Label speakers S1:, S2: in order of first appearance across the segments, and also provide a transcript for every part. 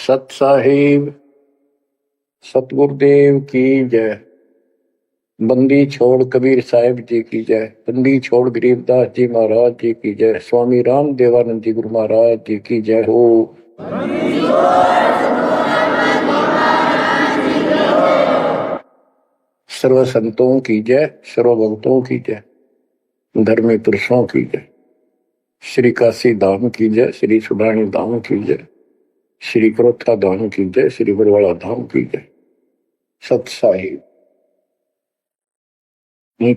S1: सत साहिब सतगुरुदेव की जय। बंदी छोड़ कबीर साहिब जी की जय। बंदी छोड़ गरीबदास जी महाराज जी की जय। स्वामी राम देवानंद जी गुरु महाराज जी की जय हो। सर्व संतों की जय, सर्व भक्तों की जय, धर्मी पुरुषों की जय। श्री काशी धाम की जय, श्री सुडानी धाम की जय, श्री क्रोथा धाम की जय, श्री बरवाड़ा धाम की जय। सत साहिब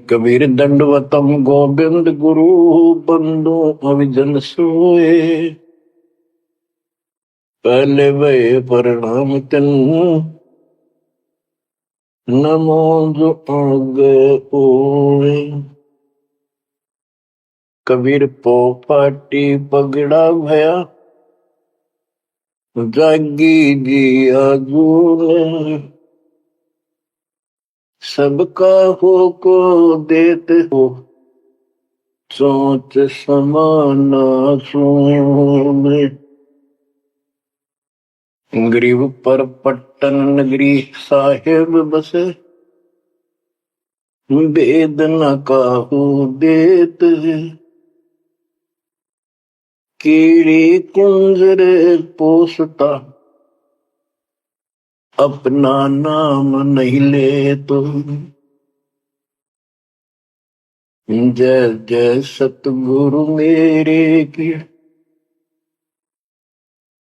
S1: कबीर दंडवतम गोविंद गुरु बंदो अविजन सोए। पहले वे प्रणाम तिन नमो जो आगे ओए। कबीर पो पाटी पगड़ा भया जागी जी आजूने। सबका हो को देते हो सोच समाना सोने। गरीब पर पट्टन नगरी साहेब बसे वेद न काहू देत। कीड़ी कुंजर पोसता अपना नाम नहीं ले तो। जय जय सतगुरु मेरे की,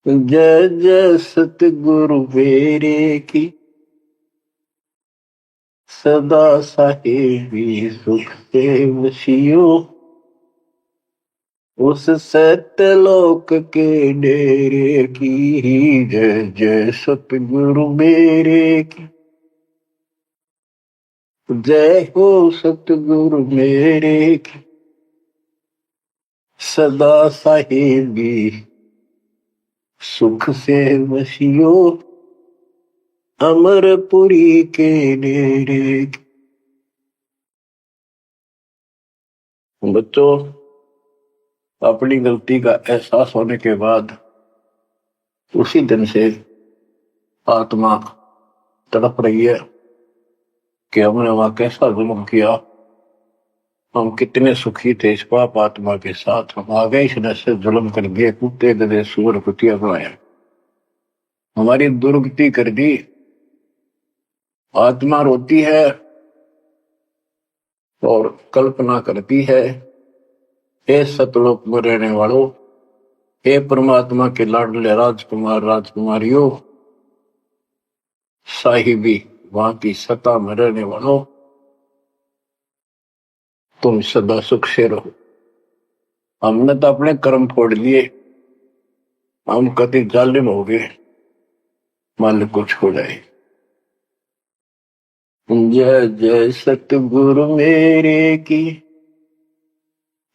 S1: जय जय सतगुरु मेरे की। सदा साहेबी सुख से वसियो उस सत्यलोक के डेरे की। जय जय सतगुरु मेरे की, जय हो सतगुरु मेरे की। सदा साहेबी सुख से वसियो अमरपुरी के डेरे की। बच्चों, अपनी गलती का एहसास होने के बाद उसी दिन से आत्मा तड़प रही है कि हमने वहां कैसा जुल्म किया। हम कितने सुखी थे इस पाप आत्मा के साथ। हम आ गए इसने से जुल्म कर दिए, कुत्ते गधे सूअर कुतिया बनाया, हमारी दुर्गति कर दी। आत्मा रोती है और कल्पना करती है, हे सतलोक में रहने वालों, हे परमात्मा के लाडले राजकुमार राजकुमारियों, साहिबी वहां की सत्ता में रहने वालों, तुम सदा सुख से रहो। हमने तो अपने कर्म फोड़ लिए, हम कति जालिम हो गए, मालिक को छोड़ाए। जय जय सतगुरु मेरे की,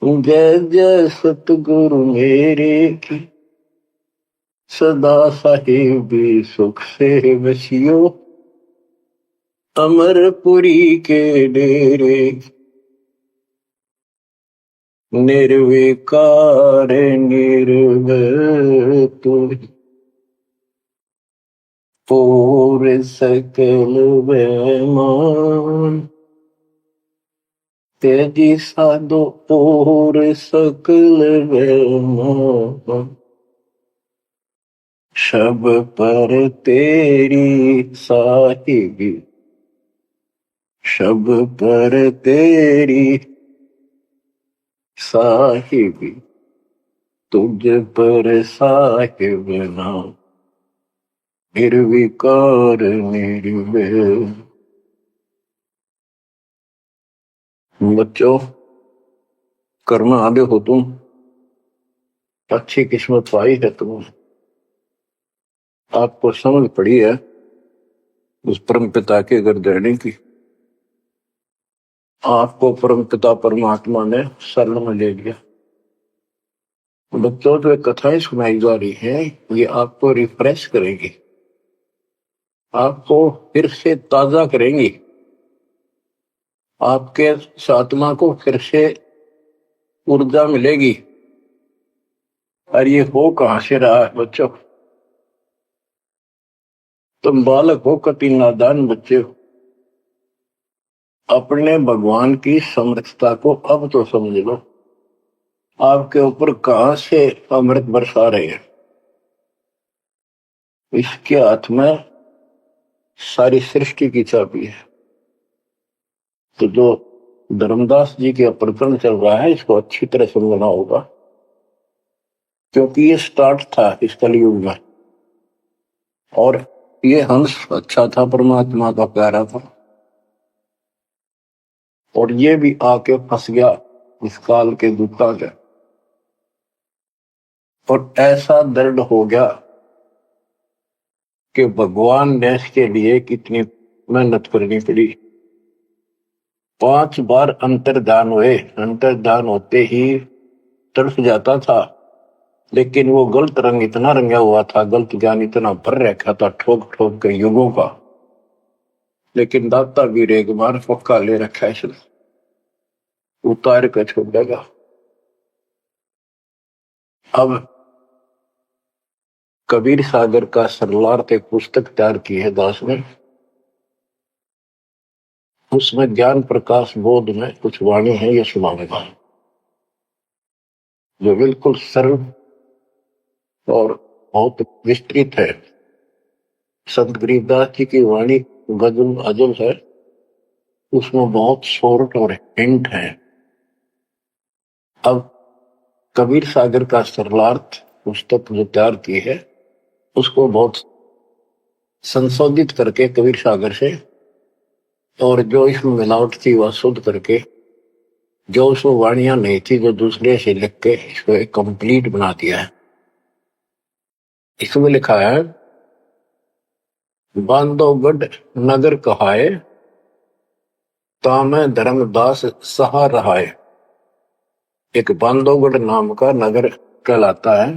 S1: जय जय सतगुरु मेरे की। सदा साहिबी सुख से वसियो अमरपुरी के डेरे। निर्विकार निर्भय तुम पूर सकल बेमान। तेजी साधो पूर सकल बेमान। शब पर तेरी साहिबी, शब पर तेरी साहिबी, तुझ पर साहिब नाम निर्विकार निर्भय। बच्चों, कर्म आगे हो तुम, अच्छी किस्मत पाई है तुम, आपको समझ पड़ी है उस परम पिता के घर रहने की। आपको परम पिता परमात्मा ने शरण में ले लिया। बच्चों, जो कथाएं सुनाई जा रही हैं ये आपको रिफ्रेश करेंगी, आपको फिर से ताजा करेंगी, आपके आत्मा को फिर से ऊर्जा मिलेगी। और ये हो कहां से रहा है बच्चों? तुम बालक हो, कति नादान बच्चे हो, अपने भगवान की समर्थता को अब तो समझ लो। आपके ऊपर कहां से अमृत बरसा रहे हैं? इसके हाथ में सारी सृष्टि की चाबी है। तो जो धर्मदास जी के प्रकरण चल रहा है, इसको अच्छी तरह समझना होगा, क्योंकि ये स्टार्ट था इस कलयुग में, और ये हंस अच्छा था, परमात्मा का प्यारा था, और ये भी आके फंस गया इस काल के दूता के, और ऐसा दर्द हो गया कि भगवान ने इसके लिए कितनी मेहनत करनी पड़ी। 5 बार अंतर्धान हुए, अंतर्धान होते ही तड़फ जाता था, लेकिन वो गलत रंग इतना रंगा हुआ था, गलत ज्ञान इतना भर रखा था ठोक ठोक के युगों का, लेकिन दाता भी एक बार पक्का ले रखा है, इसने उतार कर छोड़ देगा। अब कबीर सागर का सरलार्थ एक पुस्तक तैयार की है दास ने, उसमें ज्ञान प्रकाश बोध में कुछ वाणी है, ये सुनाऊंगा, जो बिल्कुल सरल और बहुत विस्तृत है। संत गरीबदास जी की वाणी गजल अजल है, उसमें बहुत शॉर्ट और हिंट है। अब कबीर सागर का सरलार्थ पुस्तक जो तैयार की है, उसको बहुत संशोधित करके कबीर सागर से, और जो इसमें मिलावट थी वह शुद्ध करके, जो उसमें वाणियां नहीं थी जो दूसरे से लिख के इसको एक कंप्लीट बना दिया है। इसमें लिखा है, बांधवगढ़ नगर कहाए, तामे धर्मदास सहा रहाए। एक बांधवगढ़ नाम का नगर कहलाता है,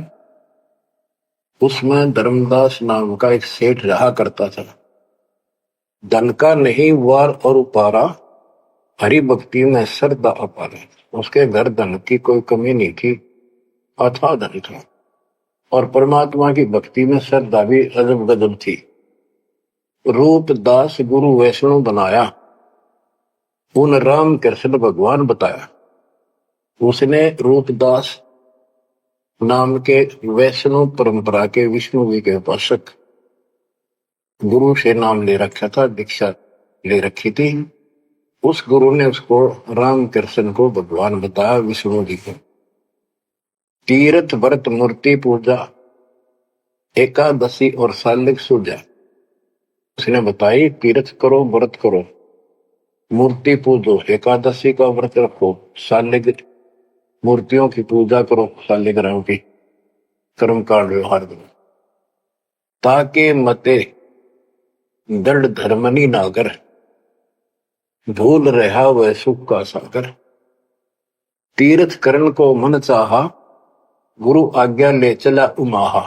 S1: उसमें धर्मदास नाम का एक सेठ रहा करता था। धन का नहीं वार और उपारा, हरि भक्ति में श्रद्धा अपार। उसके घर धन की कोई कमी नहीं थी, अथाह धन था, और परमात्मा की भक्ति में श्रद्धा भी अजब गजब थी। रूप दास गुरु वैष्णव बनाया, उन राम कृष्ण भगवान बताया। उसने रूपदास नाम के वैष्णव परंपरा के विष्णु जी के उपासक गुरु से नाम ले रखा था, दीक्षा ले रखी थी। उस गुरु ने उसको राम कृष्ण को भगवान बताया, विष्णु जी को। तीर्थ व्रत मूर्ति पूजा, एकादशी और सालिक सूजा उसने बताई। तीर्थ करो, व्रत करो, मूर्ति पूजो, एकादशी का व्रत रखो, सालिक मूर्तियों की पूजा करो, सालिग्राम की कर्म कांड व्यवहार करो, ताकि मते दृढ़ धर्मनी नागर, भूल रहा वह सुख का सागर। तीर्थ करण को मन चाहा, गुरु आज्ञा ले चला उमाहा।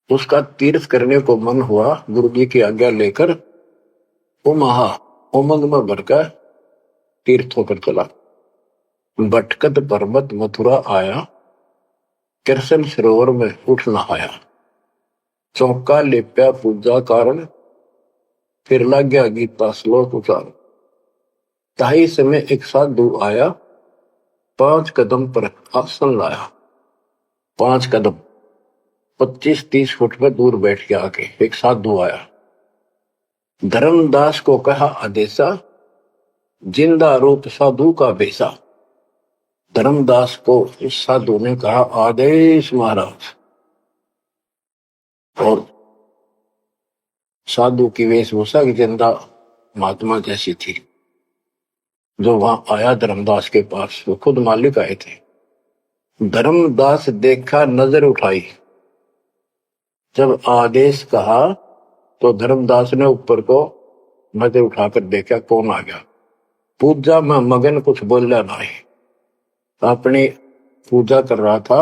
S1: उसका तीर्थ करने को मन हुआ, गुरु जी की आज्ञा लेकर उमाहा उमंग में भरकर तीर्थ होकर चला। भटकत पर्वत मथुरा आया, कृष्ण सरोवर में उठ नहाया। चौका लेप्या पूजा कारण, फिर लग गया गीता श्लोक उचार। ताही समय एक साधु आया, 5 कदम पर आसन लाया। 5 कदम 25-30 फुट पर दूर बैठ के आके एक साधु आया। धर्मदास को कहा आदेशा, जिंदा रूप साधु का बेसा। धर्मदास को इस साधु ने कहा आदेश महाराज, और साधु की वेशभूषा की जिंदा महात्मा जैसी थी। जो वहां आया धर्मदास के पास, वो खुद मालिक आए थे। धर्मदास देखा, नजर उठाई। जब आदेश कहा तो धर्मदास ने ऊपर को नजर उठाकर देखा, कौन आ गया। पूजा में मगन, कुछ बोला नहीं, अपनी पूजा कर रहा था,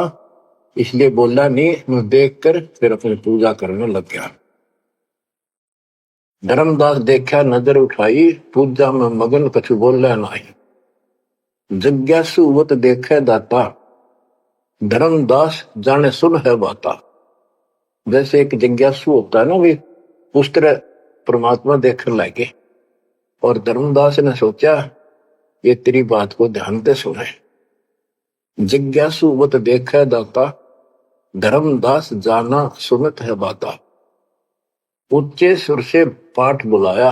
S1: इसलिए बोला नहीं। मैं देखकर फिर अपनी पूजा करने लग गया। धर्मदास देखा, नजर उठाई, पूजा में मगन, कुछ बोला नहीं। जिज्ञासुवत देखे दाता, धर्मदास जाने सुन है बाता। जैसे एक जिज्ञासु होता है ना, भी उस तरह परमात्मा देखने लगे। और धर्मदास ने सोचा ये तेरी बात को ध्यान से सुने। जिज्ञासु मत देखै दाता, धर्मदास जाना सुनत है बाता। ऊंचे सुर से पाठ बुलाया,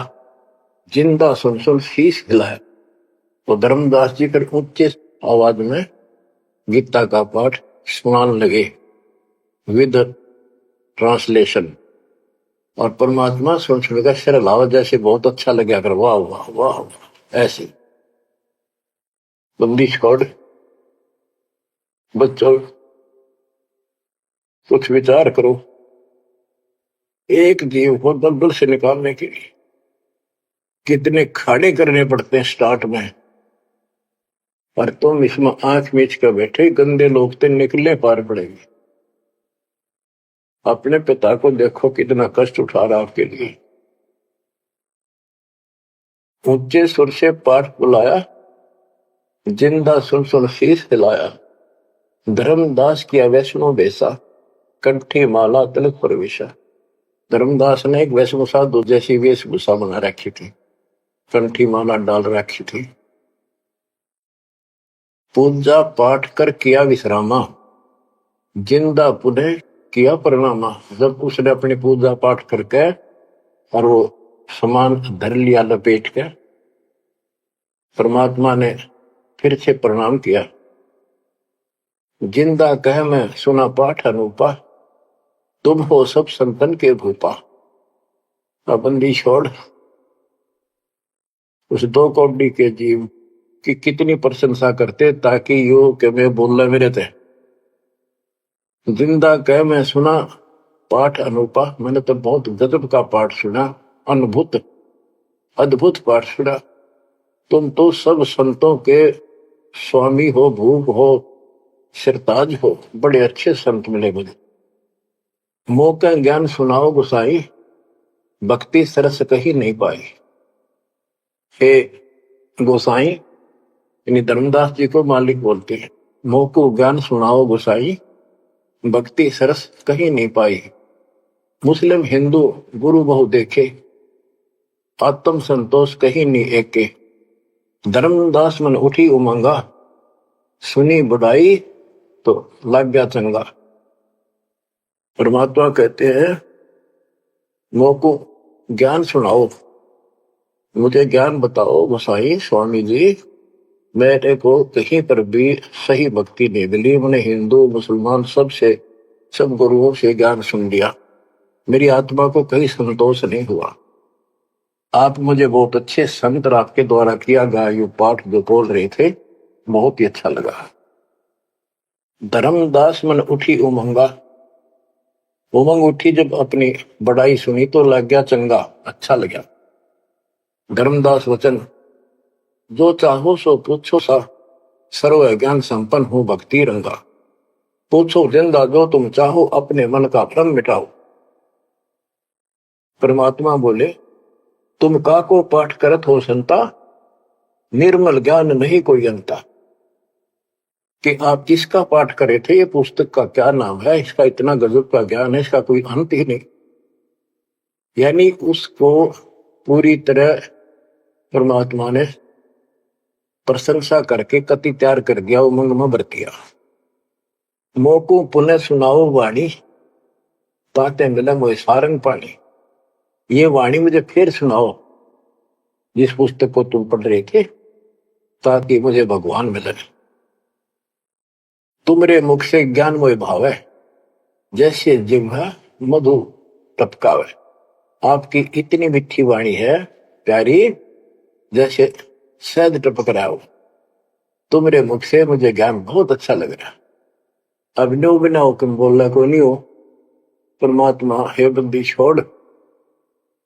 S1: जिंदा सुन सुन शीश हिलाया। तो धर्मदास जी फिर ऊंचे आवाज में गीता का पाठ सुनाने लगे विद ट्रांसलेशन। और परमात्मा सुन सुनकर सिर हिलावा, जैसे बहुत अच्छा लगा कर वाह वाह वाह वाह। ऐसी बंदी छोड़ बच्चों, कुछ विचार करो। एक जीव को दलदल से निकालने के लिए कितने खाड़े करने पड़ते हैं स्टार्ट में। पर तुम इसमें आंख मीच कर बैठे, गंदे लोग तो निकलने पार पड़ेगी। अपने पिता को देखो कितना कष्ट उठा रहा आपके लिए। ऊंचे सुर से पाठ बुलाया, जिंदा सुन सुन शीश हिलाया। धर्मदास किया वैष्णो बेसा, कंठी माला तिलक प्रवेशा। धर्मदास ने एक वैष्णो साधु जैसी वेशभूषा बना रखी थी, कंठी माला डाल रखी थी। पूजा पाठ कर किया विश्रामा, जिंदा पुनः किया प्रणामा। जब उसने अपनी पूजा पाठ करके और वो सामान धर लिया लपेट के, परमात्मा ने फिर से प्रणाम किया। जिंदा कह मैं सुना पाठ अनूपा, तुम हो सब संतन के भूपा। बंदी छोड़ उस दो कौड़ी के जीव की कितनी प्रशंसा करते, ताकि यो के मैं बोलना मेरे थे। जिंदा कह मैं सुना पाठ अनूपा, मैंने तो बहुत गजब का पाठ सुना, अद्भुत अद्भुत पाठ सुना। तुम तो सब संतों के स्वामी हो, भूप हो, सिरताज हो, बड़े अच्छे संत मिले मुझे। मौका ज्ञान सुनाओ गुसाई, भक्ति सरस कहीं नहीं पाई। हे गोसाई, यानी धर्मदास जी को मालिक बोलते हैं, मोको ज्ञान सुनाओ गोसाई, भक्ति सरस कहीं नहीं पाई। मुस्लिम हिंदू गुरु बहु देखे, आत्म संतोष कहीं नहीं एके। धर्मदास मन उठी उमंगा, सुनी बुढ़ाई तो लग गया चंगा। परमात्मा कहते हैं मोको ज्ञान सुनाओ, मुझे ज्ञान बताओ गोसाई स्वामी जी। मेरे को कहीं पर भी सही भक्ति नहीं मिली। मैंने हिंदू मुसलमान सब गुरुओं से ज्ञान सुन लिया, मेरी आत्मा को कहीं संतोष नहीं हुआ। आप मुझे बहुत अच्छे संत आपके द्वारा किया गया ये पाठ जो बोल रहे थे, बहुत ही अच्छा लगा। धर्मदास मन उठी उमंगा, उमंग उठी जब अपनी बड़ाई सुनी तो लग गया चंगा, अच्छा लगा। धर्मदास वचन, जो चाहो सो पूछो सा, सर्व ज्ञान संपन्न हो भक्ति रंगा। पूछो जिंदा जो तुम चाहो, अपने मन का भ्रम मिटाओ। परमात्मा बोले, तुम का को पाठ करत हो संता, निर्मल ज्ञान नहीं कोई अंता। कि आप किसका पाठ करे थे, ये पुस्तक का क्या नाम है, इसका इतना गजब का ज्ञान है, इसका कोई अंत ही नहीं। यानी उसको पूरी तरह परमात्मा ने प्रशंसा करके कति तैयार कर दिया, उमंग में भर दिया। मोको पुनः सुनाओ वाणी, ताते मिले मोए सारंग पानी। ये वाणी मुझे फिर सुनाओ, जिस पुस्तक को तुम पढ़ रहे थे, ताकि मुझे भगवान मिले। तुमरे मुख से ज्ञान मोए भावे, जैसे जिह्वा मधु टपकावे। आपकी इतनी मीठी वाणी है प्यारी, जैसे शहद टपक रहा हो। तुमरे मुख से मुझे ज्ञान बहुत अच्छा लग रहा। अब नो बिना हुक्म बोलना को नहीं हो। परमात्मा हे बंदी छोड़,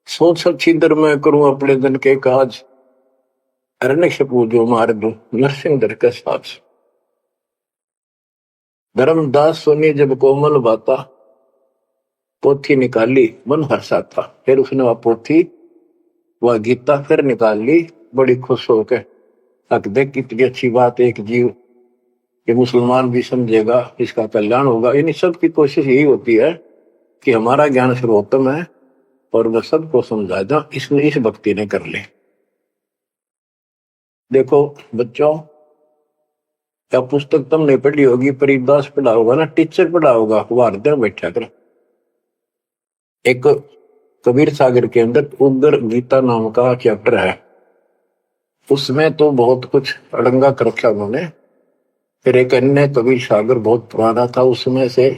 S1: सोच छिंदर मैं करूं अपने दिन के काज, अरण्य पूजो मार दू नरसिंह दर के साथ। धर्मदास सुनी जब कोमल बाता, पोथी निकाली मन हर्षा था। फिर उसने वह पोथी वह गीता फिर निकाल ली, बड़ी खुश होकर। अक देख कितनी अच्छी बात, एक जीव ये मुसलमान भी समझेगा, इसका कल्याण होगा। इन सब की कोशिश यही होती है कि हमारा ज्ञान सर्वोत्तम है, और वह सबको समझाना इसने इस भक्ति ने कर ले। देखो बच्चों, क्या पुस्तक तुमने पढ़ी होगी, परिदास पढ़ा होगा ना, टीचर पढ़ा होगा, वार्ता बैठा कर। एक कबीर सागर के अंदर उग्र गीता नाम का चैप्टर है, उसमें तो बहुत कुछ अड़ंगा कर रखा उन्होंने। फिर एक अन्य कबीर सागर बहुत पुराना था, उसमें से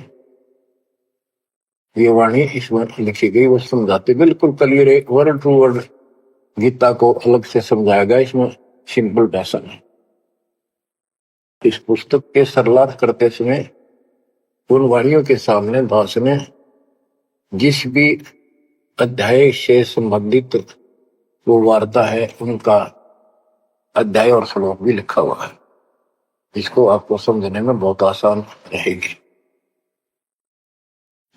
S1: ये वाणी इसमें लिखी गई, वो समझाते बिल्कुल क्लियर है, वर्ड टू वर्ड गीता को अलग से समझाया गया, इसमें सिंपल भाषा है। इस पुस्तक के सरलार्थ करते समय उन वाणियों के सामने दास ने जिस भी अध्याय से संबंधित वो वार्ता है उनका अध्याय और श्लोक भी लिखा हुआ है, इसको आपको समझने में बहुत आसान रहेगी।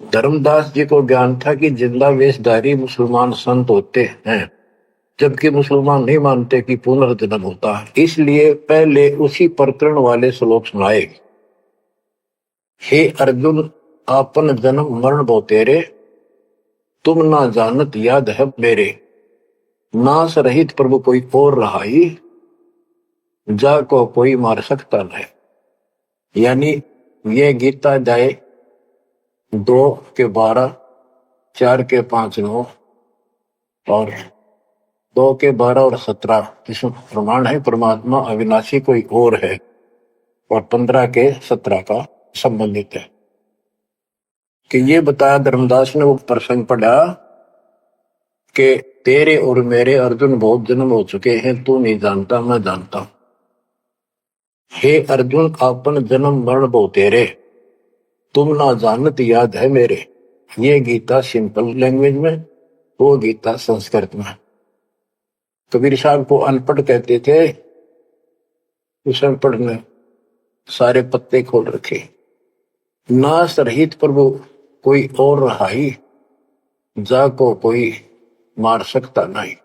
S1: धर्मदास जी को ज्ञान था कि जिंदा वेशधारी मुसलमान संत होते हैं, जबकि मुसलमान नहीं मानते कि पुनर्जन्म होता है, इसलिए पहले उसी प्रकरण वाले श्लोक सुनाए। हे अर्जुन, आपन जन्म मरण बो तेरे, तुम ना जानत याद है मेरे, नाश रहित प्रभु कोई और रहाई, जा को कोई मार सकता नहीं। यानी ये गीता अध्याय 2:12, 4:5-9 और 2:12 और 17 इसमें प्रमाण है परमात्मा अविनाशी कोई और है, और 15:17 का संबंधित है कि ये बताया धर्मदास ने वो प्रसंग पढ़ा कि तेरे और मेरे अर्जुन बहुत जन्म हो चुके हैं, तू नहीं जानता मैं जानता हूं। हे अर्जुन, आपन जन्म मरण बो तेरे, तुम ना जानत याद है मेरे। ये गीता सिंपल लैंग्वेज में, वो गीता संस्कृत में। कबीर साहब को अनपढ़ कहते थे, उस अनपढ़ ने सारे पत्ते खोल रखे। नाश रहित प्रभु कोई और रहाई, जा को कोई मार सकता नहीं।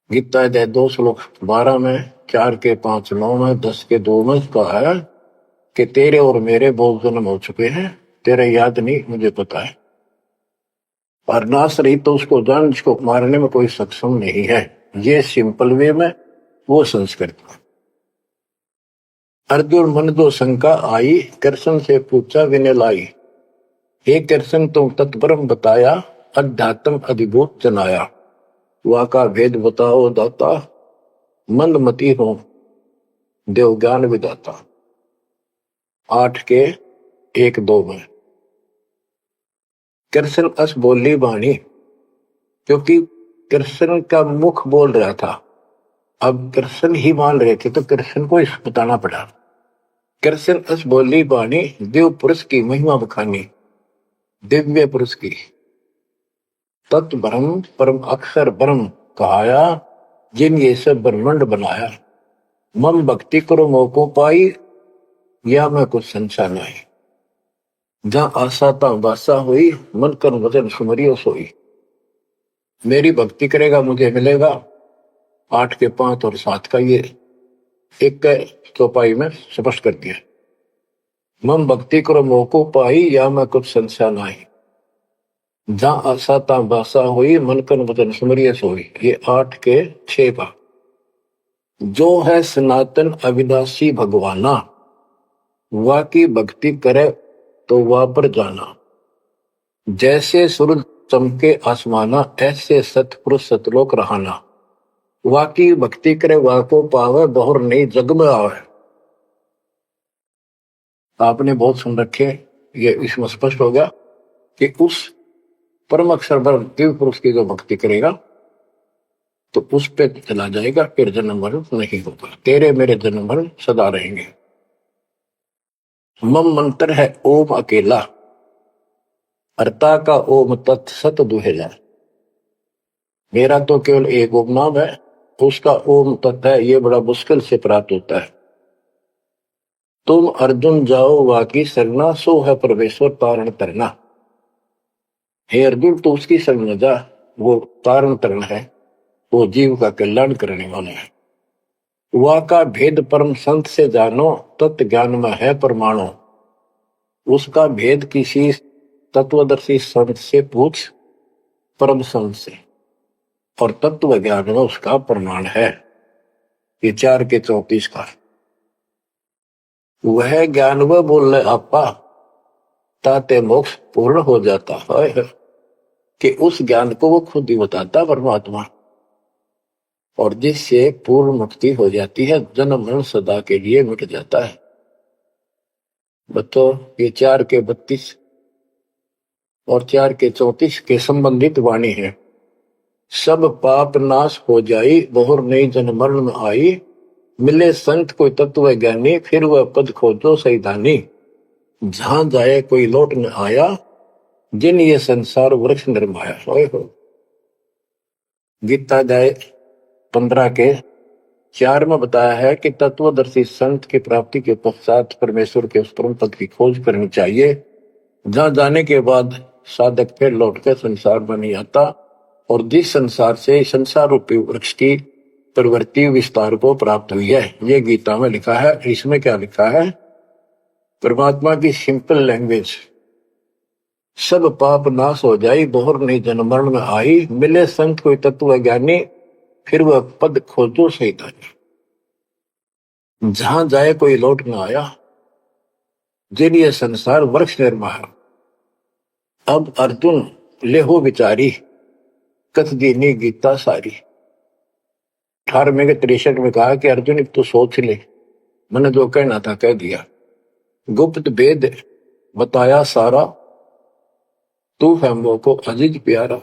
S1: गीता अध्याय 2:12 में, 4:5-9 में, 10:2 में कहा है कि तेरे और मेरे बहुत जन्म हो चुके हैं, तेरे याद नहीं मुझे पता है। और नाश रहित तो उसको जान जिसको मारने में कोई सक्षम नहीं है। ये सिंपल वे में, वो संस्कृत में। अर्जुन मन दो शंका आई, कृष्ण से पूछा विनय लाई, हे कृष्ण तुम तत्परम बताया, अध्यात्म अधिभूत जनाया, वाका भेद बताओ दाता, मंदमती हो देव ज्ञान विदाता। 8:1-2 में कृष्ण अस बोली बाणी, क्योंकि कृष्ण का मुख बोल रहा था, अब कृष्ण ही मान रहे थे तो कृष्ण को इस बताना पड़ा। कृष्ण अस बोली बाणी, देव पुरुष की महिमा बखानी, दिव्य पुरुष की तत्व ब्रह्म परम अक्षर ब्रह्म कहाया, जिन ये सब ब्रह्मांड बनाया, मम भक्ति करो मोको पाई, या मैं कुछ संशय नहीं, जहां आशा ता बासा हुई, मन कर वचन सुमरियो सोई। मेरी भक्ति करेगा मुझे मिलेगा। 8:5 और 7 का ये एक चौपाई में स्पष्ट कर दिया। मम भक्ति करो मोको पाई, या मैं कुछ संशय नहीं, जहां आशा ता बासा हुई, मन कर वचन सुमरियो सोई। ये 8:6 का जो है सनातन अविनाशी भगवाना, वा की भक्ति करे तो वह पर जाना, जैसे सूरज चमके आसमाना, ऐसे सतपुरुष सतलोक रहाना, वाकी भक्ति करे वाको पावे, बहुर नहीं जग में आवे। आपने बहुत सुन रखे, ये इसमें स्पष्ट हो गया कि उस परम अक्षर दिव्य पुरुष की जो भक्ति करेगा तो उस पे चला जाएगा, फिर जन्म मरण नहीं होगा, तेरे मेरे जन्म मरण सदा रहेंगे। मम मंत्र है ओम अकेला, अर्ता का ओम तत्सत दुहेला। मेरा तो केवल एक ओम नाम है, उसका ओम तत्व है, ये बड़ा मुश्किल से प्राप्त होता है। तुम अर्जुन जाओ वाकी सरना, सो है परमेश्वर तारण तरना। हे अर्जुन तो उसकी शरण जा, वो तारण तरण है, वो जीव का कल्याण करने वाला है। वा का भेद परम संत से जानो, तत्व ज्ञान में है परमाणु। उसका भेद किसी तत्वदर्शी संत से पूछ, परम संत से, और तत्व ज्ञान में उसका प्रमाण है। ये 4 के 34 का वह ज्ञान वह बोल रहे आपा ताते मोक्ष पूर्ण हो जाता है, कि उस ज्ञान को वो खुद ही बताता परमात्मा, और जिससे पूर्ण मुक्ति हो जाती है, जन्म मरण सदा के लिए मिट जाता है। बतो ये 4 के 32 और 4 के 34 के संबंधित वाणी है। सब पाप नाश हो जाई, बहुर नई जन्म मरण में आई, मिले संत कोई तत्व ज्ञानी, फिर वह पद खोजो सैदानी। जहां जाए कोई लौट न आया, जिन ये संसार वृक्ष निर्माया। हो गीता अध्याय 15 के 4 में बताया है कि तत्वदर्शी संत की प्राप्ति के पश्चात परमेश्वर के उस परम पद की खोज करनी चाहिए, जहां जाने के बाद साधक फिर लौटकर संसार में नहीं आता, और जिस संसार से संसार रूपी वृक्ष की प्रवृत्ति विस्तार को प्राप्त हुई है। ये गीता में लिखा है। इसमें क्या लिखा है? परमात्मा की सिंपल लैंग्वेज, सब पाप नाश हो जाई, बहुर नहीं जन्म मरण में आई, मिले संत कोई तत्व ज्ञानी, फिर वह पद खोजो सैतानी। जहां जाए कोई लौट न आया, जिन ये संसार वृक्ष निर्माया। अब अर्जुन लेहो विचारी, कथ दीनी गीता सारी। 18वें के 63 में कहा कि अर्जुन तो सोच ले, मैंने जो कहना था कह दिया, गुप्त भेद बताया सारा, तू है वो को अजीज प्यारा।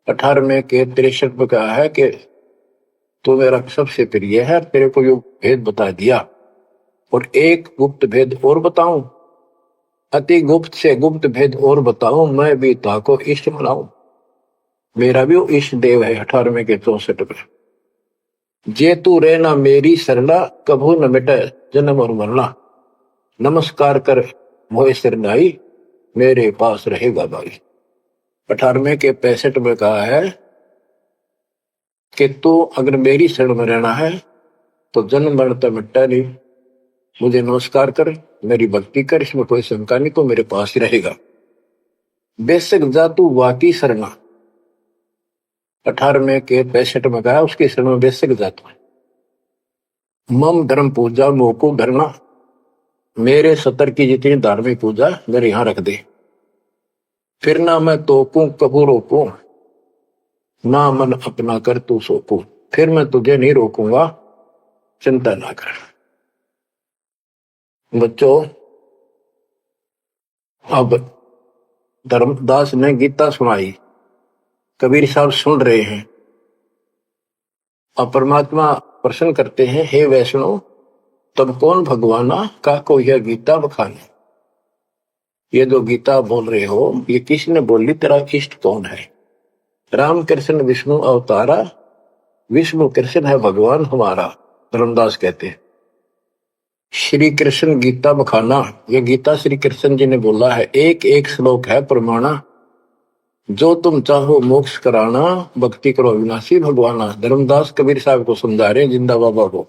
S1: 18वें के 63 में कहा है कि तू मेरा सबसे प्रिय है, तेरे को यो भेद बता दिया, और एक गुप्त भेद और बताऊं, अति गुप्त से गुप्त भेद और बताऊं, मैं भी ताको इष्ट बनाऊं। मेरा भी वो इष्ट देव है। 18वें के 64 में, जे तू रहना मेरी सरला, कभू न मिटे जन्म और मरना, नमस्कार कर मोह सिरनाई, मेरे पास रहेगा भाई। 18वें के 65 में कहा है कि तू अगर मेरी शरण में रहना है तो जन्म मरण तो मिटता नहीं, मुझे नमस्कार कर, मेरी भक्ति कर, इसमें कोई शंका नहीं, तो मेरे पास ही रहेगा। बेशक जा तू वाकी शरणा। 18वें के 65 में कहा उसकी शरण में बेशक जा तू। मम धर्म पूजा मोको धरना, मेरे 70 की जितनी धार्मिक पूजा मेरे यहां रख दे। फिर ना मैं तोकूं कबू रोकूं, ना मन अपना कर तू सोकूं, फिर मैं तुझे नहीं रोकूंगा, चिंता ना कर। बच्चों, अब धर्मदास ने गीता सुनाई, कबीर साहब सुन रहे हैं। अब परमात्मा प्रश्न करते हैं, हे वैष्णव तब कौन भगवाना का को यह गीता बखाने। ये जो गीता बोल रहे हो ये किसने बोली, तेरा इष्ट कौन है? राम कृष्ण विष्णु अवतारा, विष्णु कृष्ण है भगवान हमारा। धर्मदास कहते हैं श्री कृष्ण गीता बखाना, ये गीता श्री कृष्ण जी ने बोला है। एक एक श्लोक है प्रमाणा, जो तुम चाहो मोक्ष कराना, भक्ति करो अविनाशी भगवाना। धर्मदास कबीर साहब को समझा रहे हैं, जिंदा बाबा को,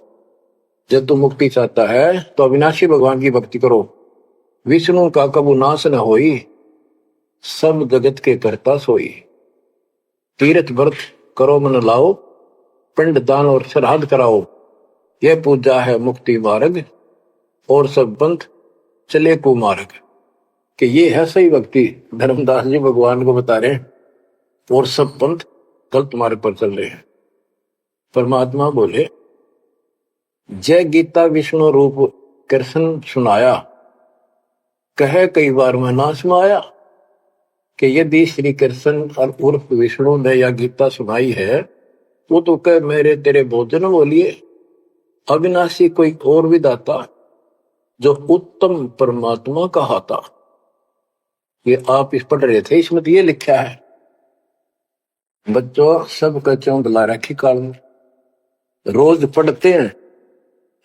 S1: जब तुम मुक्ति चाहता है तो अविनाशी भगवान की भक्ति करो। विष्णु का कबू नाश न होई, सब जगत के करता सोई। तीर्थ व्रत करो मन लाओ, पिंड दान और श्राद्ध कराओ, यह पूजा है मुक्ति मार्ग, और सब पंथ चले कुमार्ग। कि ये है सही भक्ति। धर्मदास जी भगवान को बता रहे हैं, और सब पंथ गलत मार्ग पर चल रहे हैं। परमात्मा बोले, जय गीता विष्णु रूप कृष्ण सुनाया, कहे कई बार मैं नाश में आया। कि यदि श्री कृष्ण और उर्फ विष्णु ने यह गीता सुनाई है, वो तो कह मेरे तेरे भोजन बोलिए, अविनाशी कोई और विधाता, जो उत्तम परमात्मा कहा था। ये आप इस पढ़ रहे थे, इसमें तो ये लिखा है। बच्चों सबका चौंधला रखी काल में, रोज पढ़ते हैं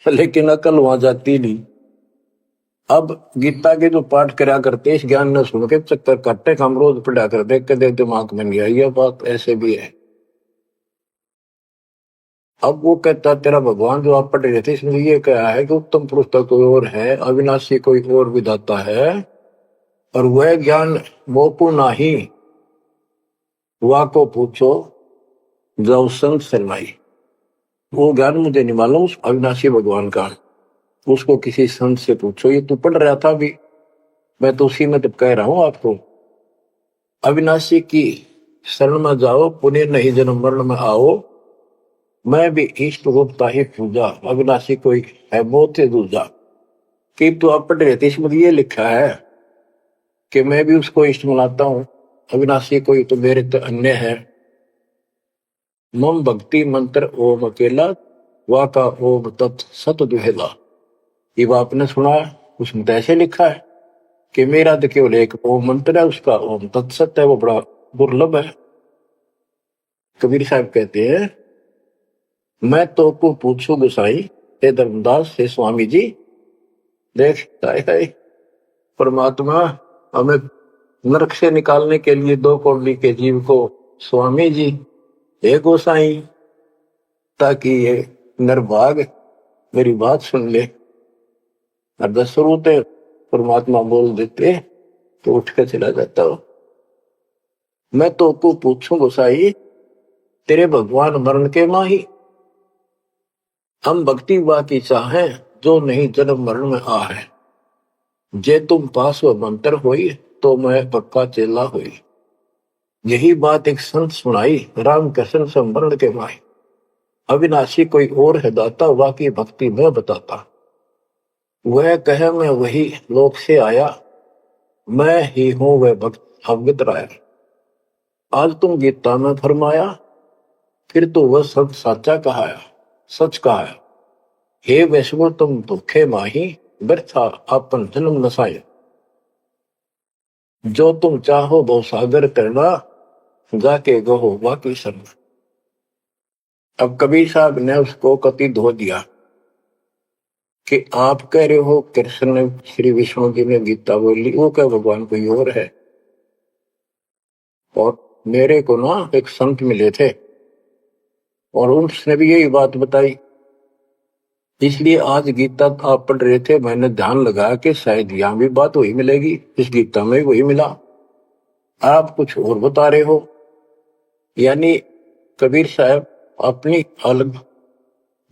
S1: लेकिन अकल वहां जाती नहीं। अब गीता के जो पाठ करा करते इस ज्ञान न सुन के चक्कर काटते, हम रोज पढ़ा कर देख के देख दिमाग में नहीं आई। ये बात ऐसे भी है। अब वो कहता तेरा भगवान जो आप पढ़ रहे थे इसमें ये कहा है कि उत्तम पुरुष तो कोई और है, अविनाशी कोई और विधाता है, और वह ज्ञान मोकू नाही, वा को पूछो जो संत शरणाई। वो ज्ञान मुझे नहीं मालूम उस अविनाशी भगवान का, उसको किसी संत से पूछो। ये तू पढ़ रहा था अभी, मैं तो उसी में तो कह रहा हूं आपको। अविनाशी की शरण में जाओ, पुण्य नहीं जन्म मरण में आओ। मैं भी इष्ट रूपता ही पूजा, अविनाशी कोई है बहुत ही दूजा। कि तू आप पढ़ रहे थे, इसमें ये लिखा है कि मैं भी उसको इष्ट मनाता हूं, अविनाशी कोई तो मेरे तो अन्य है। मम भक्ति मंत्र ओम अकेला, वाका ओम तत् सत दुहेला। ये आपने सुना है, उसमें तो ऐसे लिखा है कि मेरा तो केवल एक ओम मंत्र है, उसका ओम तत्सत है, वो बड़ा दुर्लभ है। कबीर साहब कहते हैं, मैं तो को पूछू गुसाई हे धर्मदास हे स्वामी जी। देख है परमात्मा हमें नरक से निकालने के लिए दो कौड़ी के जीव को स्वामी जी हे गोसाई, ताकि ये निर्भाग मेरी बात सुन ले। और दस होते परमात्मा बोल देते तो उठ के चला जाता हो। मैं तो को पूछू गोसाई तेरे भगवान मरण के माही, हम भक्ति वा की चाहे जो नहीं जन्म मरण में आ है। जे तुम पास व मंत्र होई तो मैं पक्का चेला हुई। यही बात एक संत सुनाई राम कृष्ण संवरण के माही। अविनाशी कोई और है दाता, वाकी भक्ति में बताता। वह कहे मैं वही लोक से आया, मैं ही हूं वह भक्त अवगत राया। आज तुम गीता में फरमाया, फिर तो वह सब साचा कहाया, सच कहाया। हे वैष्णव तुम दुखे माही, व्यर्था आपन जन्म नसाया। जो तुम चाहो वो सागर करना, जाके गहो वाकी शरण। अब कबीर साहब ने उसको कति धो दिया कि आप कह रहे हो कृष्ण ने श्री विष्णु जी ने गीता बोली, वो क्या भगवान कोई और है। और मेरे को ना एक संत मिले थे और उसने भी यही बात बताई, इसलिए आज गीता आप पढ़ रहे थे, मैंने ध्यान लगाया कि शायद यहां भी बात वही मिलेगी, इस गीता में वही मिला, आप कुछ और बता रहे हो। यानी कबीर साहब अपनी अलग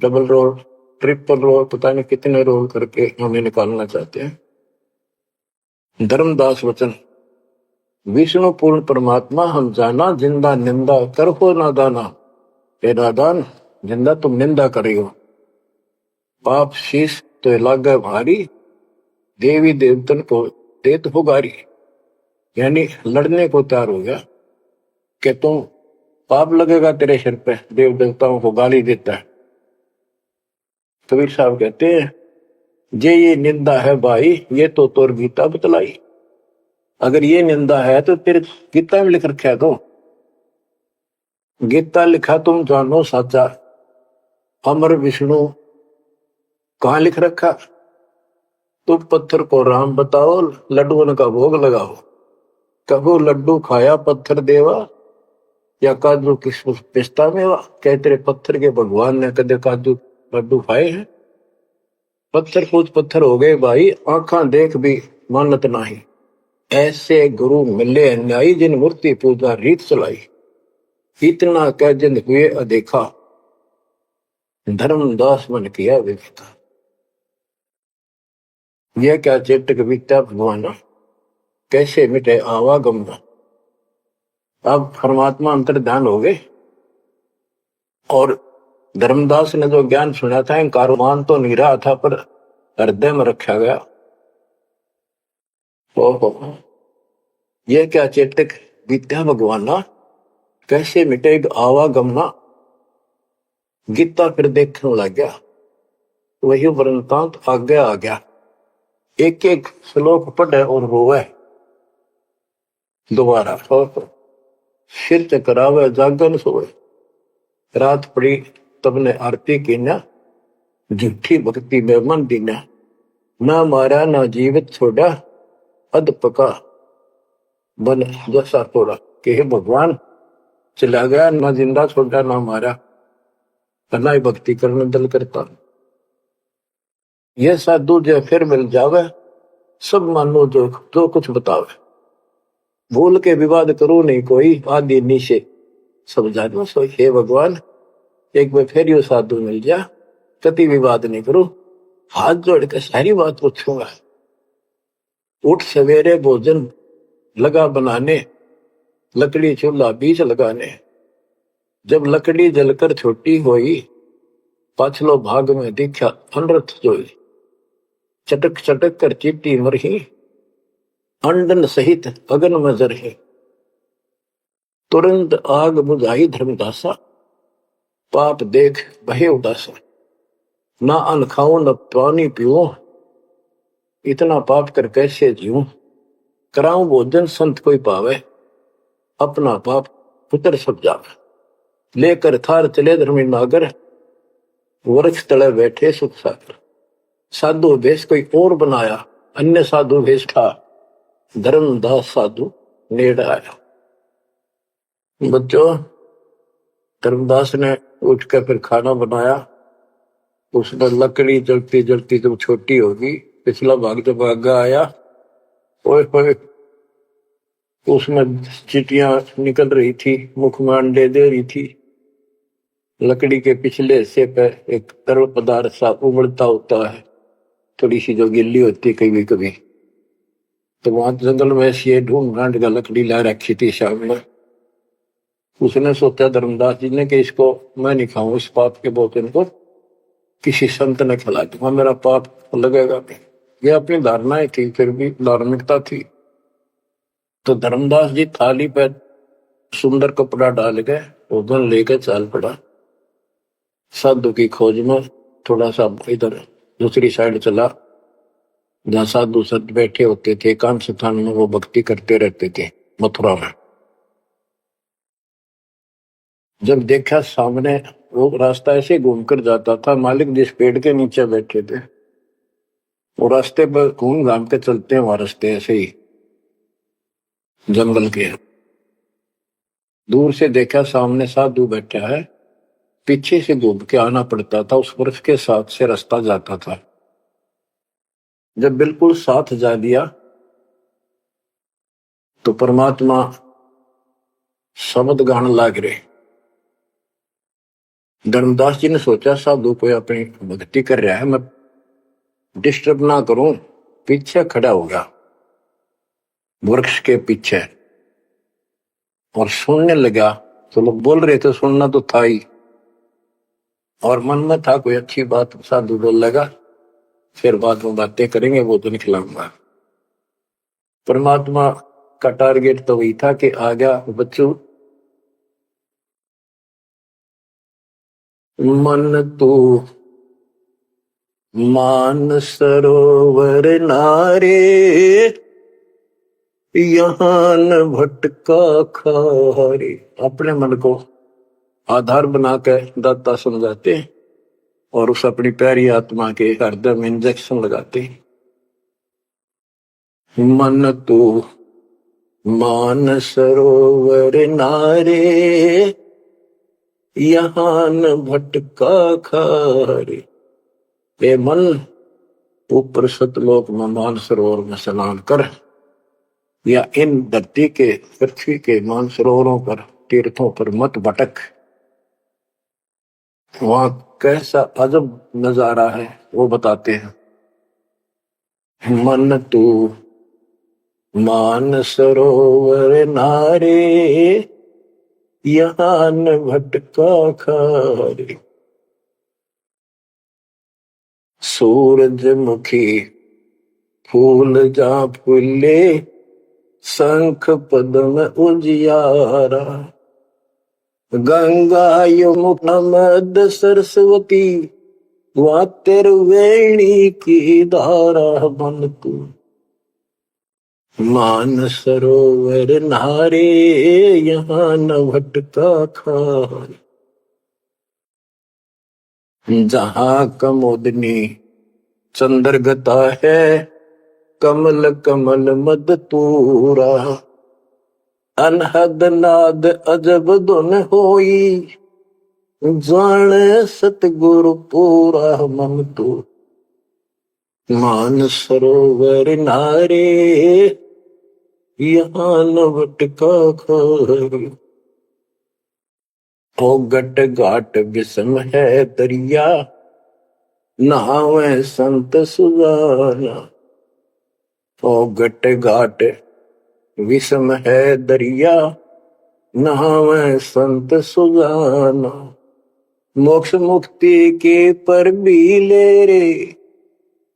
S1: डबल रोल ट्रिपल रोल पता नहीं कितने रोल करके हमें निकालना चाहते हैं। धर्मदास वचन, विष्णु पूर्ण परमात्मा हम जाना, जिंदा निंदा कर हो नादाना। हे नादान, जिंदा तुम निंदा कर रही हो, पाप शीश तो लागे भारी, देवी देवतन को देत हो गारी। यानी लड़ने को तैयार हो गया कि तुम पाप लगेगा तेरे सिर पे, देव देवताओं को गाली देता है। कबीर साहब कहते हैं, जे ये निंदा है भाई, ये तो तोर गीता बतलाई। अगर ये निंदा है तो तेरे गीता में लिख रखा है, तो गीता लिखा तुम जानो साचा, अमर विष्णु कहां लिख रखा। तुम पत्थर को राम बताओ, लड्डुओं का भोग लगाओ। कबो लड्डू खाया पत्थर देवा, या काजू किशमिश पिस्ता मेवा। क्या तेरे पत्थर के भगवान ने कदे काजू लड्डू खाए हैं। पत्थर कुछ पत्थर हो गए भाई, आंखा देख भी मानत नहीं। ऐसे गुरु मिले अन्यायी, जिन मूर्ति पूजा रीत चलाई। इतना कह जिन हुए अदेखा, धर्मदास मन किया विवेका। यह क्या चेतक बीता भगवाना, कैसे मिटे आवागम। अब परमात्मा अंतर ध्यान हो गए और धर्मदास ने जो ज्ञान सुना था, कारोबान तो नहीं रहा था पर हृदय में रखा गया। ओहो, यह क्या चेतक बीता भगवाना, कैसे मिटे आवागमना। गीता फिर देखने लग गया, वही वृंतांत आगे आ गया। एक एक श्लोक पढ़े और रोवे दोबारा, सिर चकरावे जागन सोए। रात पड़ी तब ने आरती की ना, झूठी भक्ति में मन दीना। ना मारा ना जीवित छोड़ा, अध पका बन जैसा तोड़ा। कि हे भगवान, चला गया ना जिंदा छोड़ा ना मारा, ना ही भक्ति करने दल करता। यह साधु जो फिर मिल जावे, सब मानो जो जो कुछ बतावे। भूल के विवाद करो नहीं कोई, आदि नीचे सब जानो सोई। हे भगवान, एक बार फिर यो साधु मिल जा, कति विवाद नहीं करो, हाथ जोड़ के सारी बात पूछूंगा। उठ सवेरे भोजन लगा बनाने, लकड़ी चूल्हा बीच लगाने। जब लकड़ी जलकर छोटी होई, पाछलो भाग में दिखा अनरथ जोई। चटक चटक कर चीटी मरही, अंडन सहित अगन में जरही। तुरंत आग बुझाई धर्मदासा, पाप देख भय उदासा। ना अन्न खाऊं न पानी पीऊं, इतना पाप कर कैसे जीऊं। कराऊं भोजन संत कोई पावे, अपना पाप पुत्र सब जावे। लेकर थार चले धर्मी नागर, वृक्ष तले बैठे सुख सागर। साधु भेष कोई और बनाया, अन्य साधु भेष था, धर्मदास साधु नेड़ आया। बच्चों, धर्मदास ने उठकर फिर खाना बनाया। उसने लकड़ी जलती जलती जब छोटी होगी, पिछला भाग जब आगा आया, ओए ओए, उसमें चीटियां निकल रही थी, मुख में अंडे दे रही थी। लकड़ी के पिछले हिस्से पे एक तरल पदार्थ सा उबलता होता है, थोड़ी सी जो गिल्ली होती है कभी कभी। तो वहां जंगल में से ढूंढ ढांड का लकड़ी ला रखी थी सामने। उसने सोचा धर्मदास जी ने कि इसको मैं नहीं खाऊं, इस पाप के भोजन को किसी संत ने खिला दूंगा, मेरा पाप लगेगा नहीं। ये अपनी धारणाएं थी, फिर भी धार्मिकता थी। तो धर्मदास जी थाली पे सुंदर कपड़ा डाल के भोजन लेके चल पड़ा। साधु की खोज में थोड़ा सा इधर दूसरी साइड चला, जहां साधु संत बैठे होते थे, एकांत स्थान में वो भक्ति करते रहते थे मथुरा में। जब देखा सामने वो रास्ता ऐसे घूमकर जाता था, मालिक जिस पेड़ के नीचे बैठे थे वो रास्ते पर घूम घाम के चलते हैं, वहां रास्ते ऐसे ही जंगल के। दूर से देखा सामने साधु बैठा है, पीछे से घूम के आना पड़ता था, उस वृक्ष के साथ से रास्ता जाता था। जब बिल्कुल साथ जा दिया तो परमात्मा शब्द गान लाग रहे। धर्मदास जी ने सोचा साधु कोई अपनी भक्ति कर रहा है, मैं डिस्टर्ब ना करूं, पीछे खड़ा होगा वृक्ष के पीछे और सुनने लगा। तो लोग बोल रहे थे, सुनना तो था ही, और मन में था कोई अच्छी बात साधु बोल लगा, फिर बाद में बातें करेंगे, वो तो निकलाऊंगा। परमात्मा का टारगेट तो वही था कि आ गया बच्चों, मन तू मान सरोवर नारे, यहाँ न भटका खारे। अपने मन को आधार बनाकर दाता समझाते और उस अपनी प्यारी आत्मा के हृदय में इंजेक्शन लगाते। मन तू मान सरोवर नारे, यहाँ न भटका खारे। ए मन, ऊपर सतलोक में मान सरोवर में स्नान कर, या इन धरती के पृथ्वी के मान सरोवरों पर, तीर्थों पर मत भटक। वहां कैसा अजब नजारा है वो बताते हैं। मन तू मान सरोवर नारे, यहाँ न भटका खारे। सूरजमुखी फूल जा फूले, शंख पद्म उजियारा। गंगा यमुना मद सरस्वती, वहां तेरवेणी की धारा। मन तू मान सरोवर नारे, यहाँ न भटका खारे। जहां कमोदनी चंद्रगता है, कमल कमल मद तूरा। अनहद नाद अजब धुन होई, जाने सतगुरु पूरा। मन तू मान सरोवर नारे, यहाँ न भटका खारी। ओ गट घाट विषम है दरिया, नहावे संत सुजाना। ओ गट घाट विषम है दरिया, नहावे संत सुजाना। मोक्ष मुक्ति के पर भी ले रे,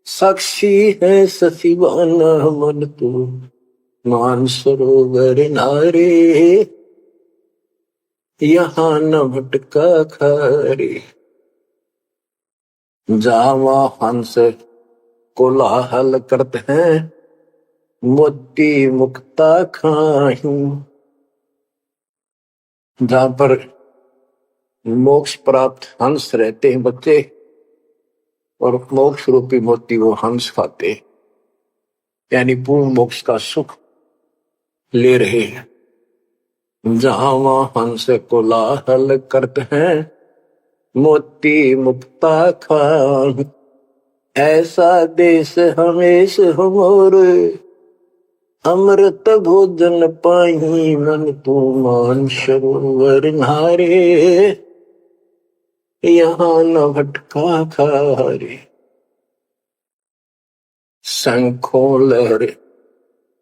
S1: साक्षी है सचिवाना मन तू मानसरोवर नारे। यहाँ न भटका खारे। जावा हंस कोलाहल करते हैं, मोती मुक्ता खाही। जहां पर मोक्ष प्राप्त हंस रहते हैं बच्चे, और मोक्ष रूपी मोती वो हंस खाते, यानी पूर्ण मोक्ष का सुख ले रहे हैं। जहां वहां हंस कोलाहल करते हैं, मोती मुक्ता खान। ऐसा देश हमेश हमोर, अमृत भोजन पाही मन तू मान सरोवर नारे। यहाँ न भटका खारे। शंखों लहर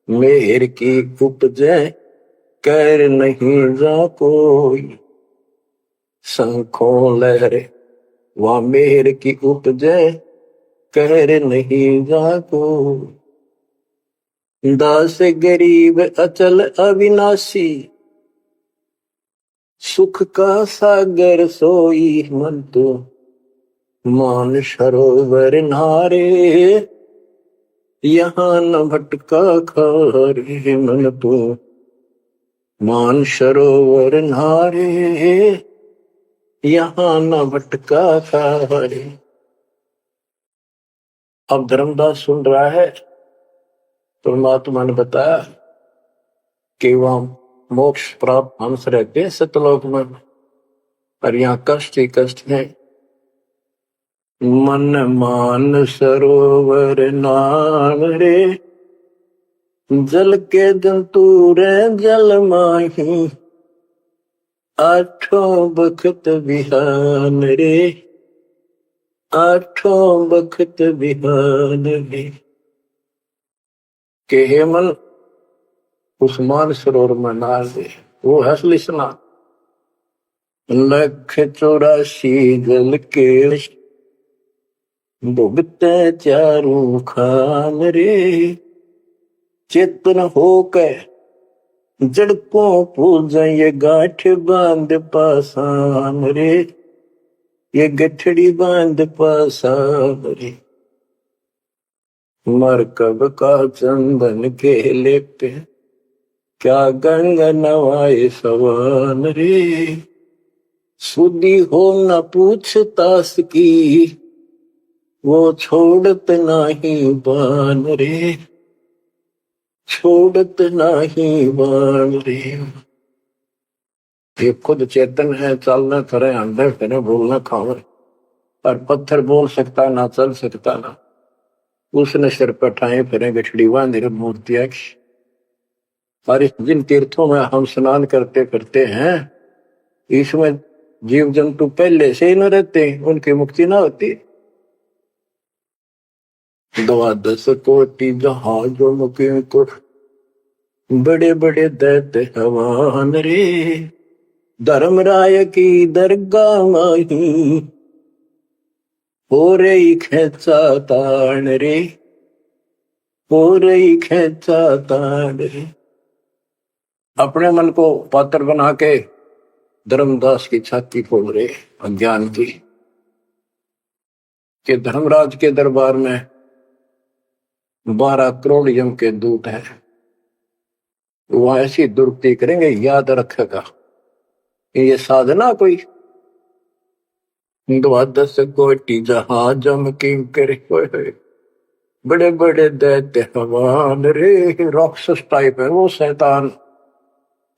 S1: मेहर की उपजे, कर नहीं जा कोई। शंखों लहर वह मेहर की उपजे, कर नहीं जा कोई। दास गरीब अचल अविनाशी, सुख का सागर सोई मन तो मान सरोवर नारे। यहाँ न भटका खारे मन तो मान सरोवर नारे। यहाँ न भटका खारे। अब धर्मदास सुन रहा है, परमात्मा ने बताया कि वहां मोक्ष प्राप्त हंस रहते हैं सतलोक में, और यहाँ कष्ट ही कष्ट है। मन मान सरोवर नाम रे, जल के जंतु रे जल माही। आठों बखत बिहान रे, आठों बखत बिहान रे। के हे मन उस मान सरोवर में नार दे, वो है असली स्नान। लख 84 जल के भुगते चारों खान रे। चेतन होकर जड़ को पूजा, ये गांठ बांध पासान रे। ये गठड़ी बांध पासान रे। मरकब का चंदन के लेपे, क्या गंगा नवाए सवान रे। सुधी हो न पूछतास की, वो छोड़त नाही बान रे। छोड़त नाही बान रे। ये खुद चेतन है, चलना करे अंदर फिरे, बोलना खावे, और पत्थर बोल सकता ना, चल सकता ना। उसने सिर पर ठाए फिरे, गठड़ी बांधी मूर्तियां। और जिन तीर्थों में हम स्नान करते करते हैं, इसमें जीव जंतु पहले से ही न रहते, उनकी मुक्ति ना होती। 12 कोटि जहाजों मुके को, बड़े बड़े दैत्य हवान रे। धर्मराय की दरगाह माही, हो रही खेचा तान रे। हो रही खेचा तान रे। अपने मन को पात्र बना के धर्मदास की छाती खोल रहे अज्ञान की, कि धर्मराज के दरबार में 12 करोड़ यम के दूत हैं, वहां ऐसी दुर्गति करेंगे, याद रखेगा ये साधना कोई। 12 कोटि जहाज की करे, बड़े बड़े दैत्य हवान रे। राक्षस टाइप है वो शैतान।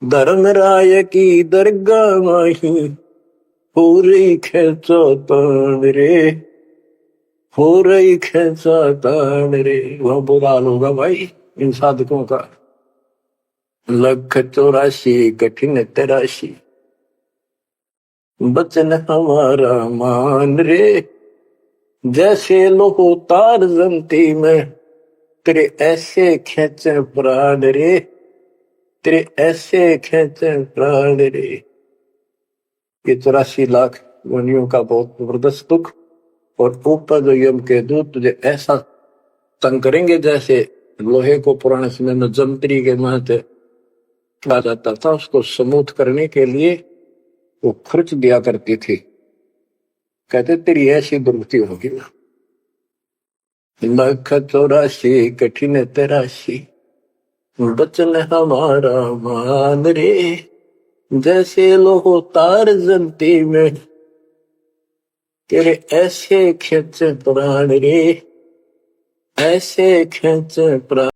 S1: धर्मराय की दरगाह माही, हो रही खेचा तान रे। हो रही खेचा तान रे। वह बुरा हाल होगा भाई इन साधकों का। लख 84 कठिन तराशी, बचन हमारा मान रे, जैसे लोहो तार जमती में, तेरे ऐसे खेचे प्राण रे, तेरे ऐसे खेचे प्राण रे। ये 84 लाख योनियों का बहुत जबरदस्त दुख, और ऊपर जो यम के दूत तुझे ऐसा तंग करेंगे जैसे लोहे को पुराने समय में जंतरी के महते कहा जाता था, उसको समूथ करने के लिए वो खर्च दिया करती थी। कहते तेरी ऐसी दुर्गति होगी ना। लख 84 कठिन तराशी, बचन हमारा मान रे, जैसे लोहो तार जलती में, तेरे ऐसे खेच प्राण रे, ऐसे खेच प्राण।